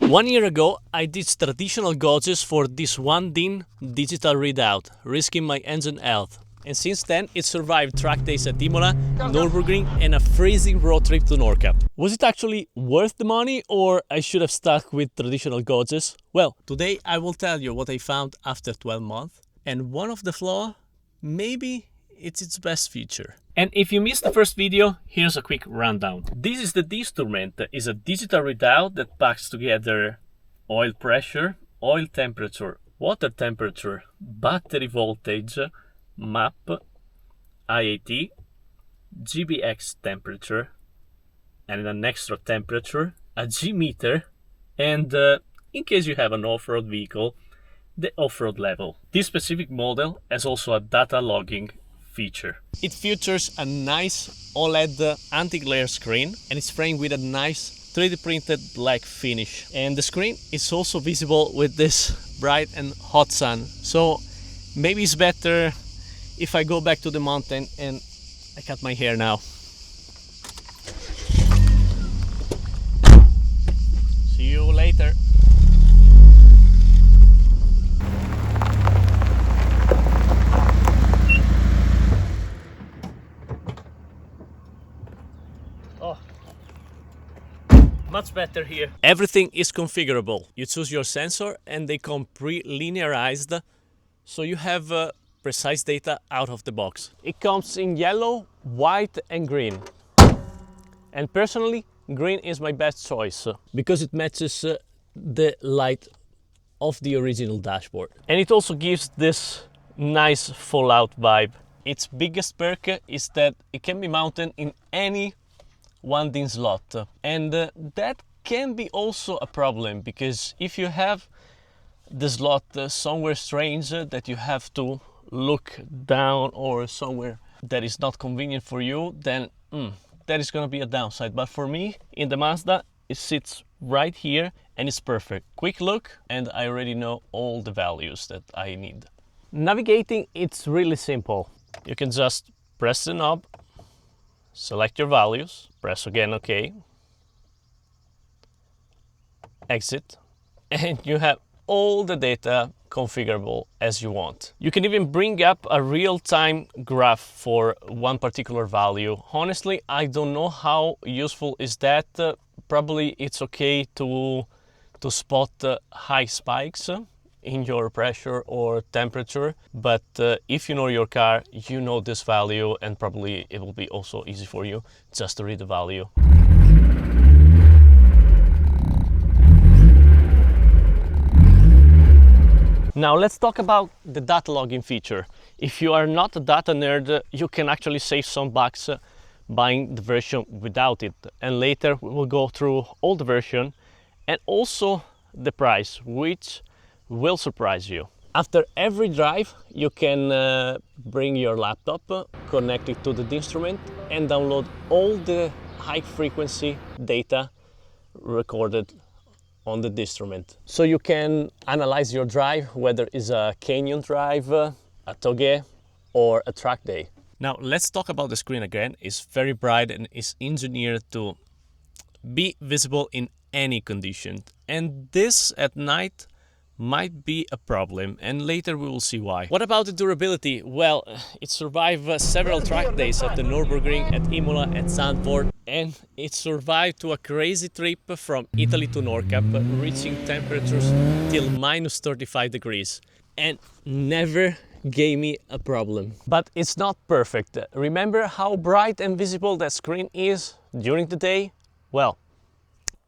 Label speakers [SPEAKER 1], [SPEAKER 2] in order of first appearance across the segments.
[SPEAKER 1] 1 year ago, I did traditional gauges for this one DIN digital readout, risking my engine health. And since then, it survived track days at Imola, Nürburgring, and a freezing road trip to Norca. Was it actually worth the money, or I should have stuck with traditional gauges? Well, today I will tell you what I found after 12 months, and one of the flaws, maybe it's its best feature. And if you missed the first video, here's a quick rundown. This is the DINstrument. It's a digital readout that packs together oil pressure, oil temperature, water temperature, battery voltage, map, IAT, GBX temperature, and an extra temperature, a G meter, and in case you have an off-road vehicle, the off-road level. This specific model has also a data logging feature. It features a nice OLED anti-glare screen, and it's framed with a nice 3D printed black finish. And the screen is also visible with this bright and hot sun. So maybe it's better if I go back to the mountain and I cut my hair now. See you later. Oh, much better here. Everything is configurable. You choose your sensor and they come pre-linearized, so you have precise data out of the box. It comes in yellow, white and green. And personally, green is my best choice because it matches the light of the original dashboard. And it also gives this nice fallout vibe. Its biggest perk is that it can be mounted in any one DIN slot. And that can be also a problem, because if you have the slot somewhere strange that you have to look down, or somewhere that is not convenient for you, then that is going to be a downside. But for me, in the Mazda, it sits right here and it's perfect. Quick look and I already know all the values that I need. Navigating, it's really simple. You can just press the knob, select your values, press again OK, exit, and you have all the data configurable as you want. You can even bring up a real-time graph for one particular value. Honestly, I don't know how useful is that. Probably it's okay to spot high spikes in your pressure or temperature, but if you know your car, you know this value, and probably it will be also easy for you just to read the value. Now let's talk about the data logging feature. If you are not a data nerd, you can actually save some bucks buying the version without it. And later we will go through all the version and also the price, which will surprise you. After every drive, you can bring your laptop, connect it to the DINstrument, and download all the high frequency data recorded on the DINstrument. So you can analyze your drive, whether it's a canyon drive, a toge, or a track day. Now let's talk about the screen again. It's very bright and is engineered to be visible in any condition. And this at night might be a problem, and later we will see why. What about the durability? Well, it survived several track days at the Nürburgring, at Imola, at Zandvoort, and it survived to a crazy trip from Italy to Norca, reaching temperatures till minus 35 degrees, and never gave me a problem. But it's not perfect. Remember how bright and visible that screen is during the day? Well,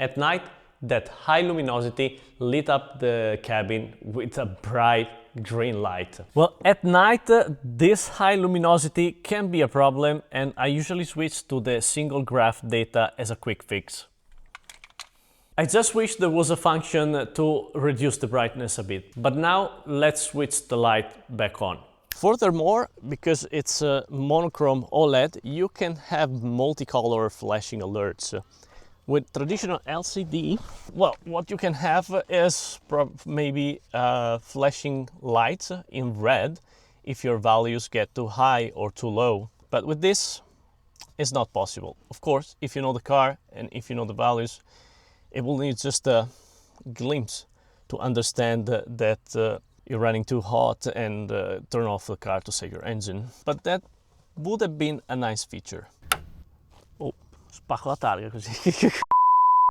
[SPEAKER 1] at night, that high luminosity lit up the cabin with a bright green light. Well, at night, this high luminosity can be a problem, and I usually switch to the single graph data as a quick fix. I just wish there was a function to reduce the brightness a bit, but now let's switch the light back on. Furthermore, because it's a monochrome OLED, you can have multicolor flashing alerts. With traditional LCD, well, what you can have is maybe flashing lights in red if your values get too high or too low. But with this, it's not possible. Of course, if you know the car and if you know the values, it will need just a glimpse to understand that you're running too hot and turn off the car to save your engine. But that would have been a nice feature. Oh, spacco la targa così.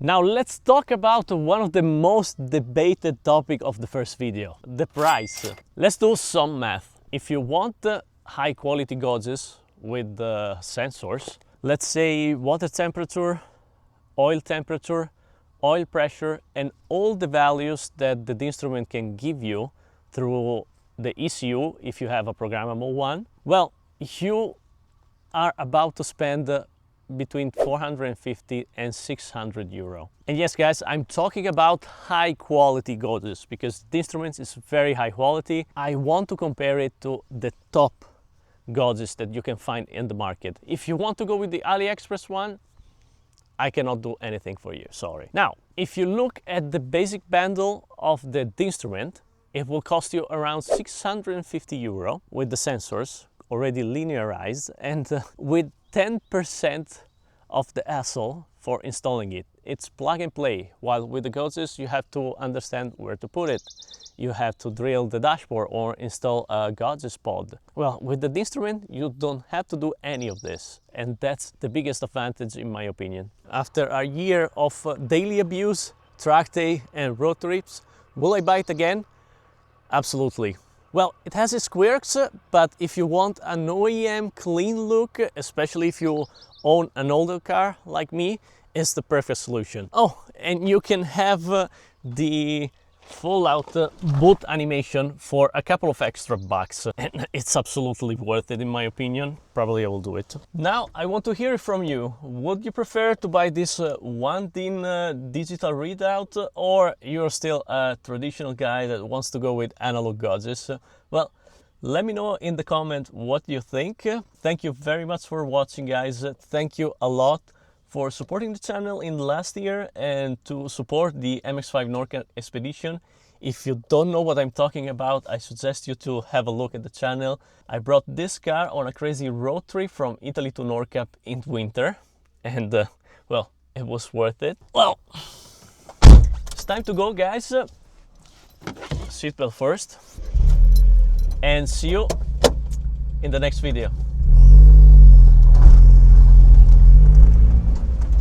[SPEAKER 1] Now let's talk about one of the most debated topic of the first video, the price. Let's do some math. If you want high quality gauges with sensors, let's say water temperature, oil temperature, oil pressure, and all the values that the DINstrument can give you through the ECU if you have a programmable one, well, you are about to spend between 450 and 600 euro. And yes guys, I'm talking about high quality gauges because DINstrument is very high quality. I want to compare it to the top gauges that you can find in the market. If you want to go with the AliExpress one, I cannot do anything for you, sorry. Now, if you look at the basic bundle of the DINstrument, it will cost you around 650 euro with the sensors already linearized and with 10% of the hassle for installing it. It's plug and play, while with the gauges you have to understand where to put it. You have to drill the dashboard or install a gauges pod. Well, with the DINstrument you don't have to do any of this, and that's the biggest advantage in my opinion. After a year of daily abuse, track day and road trips, will I buy it again? Absolutely. Well, it has its quirks, but if you want an OEM clean look, especially if you own an older car like me, it's the perfect solution. Oh, and you can have the full out boot animation for a couple of extra bucks, and it's absolutely worth it in my opinion. Probably I will do it. Now I want to hear from you. Would you prefer to buy this one DIN digital readout, or you're still a traditional guy that wants to go with analog gauges? Well, let me know in the comment what you think. Thank you very much for watching guys. Thank you a lot for supporting the channel in the last year and to support the MX-5 NORCAP expedition. If you don't know what I'm talking about, I suggest you to have a look at the channel. I brought this car on a crazy road trip from Italy to NORCAP in winter, and well, it was worth it. Well, it's time to go guys. Seatbelt first, and see you in the next video.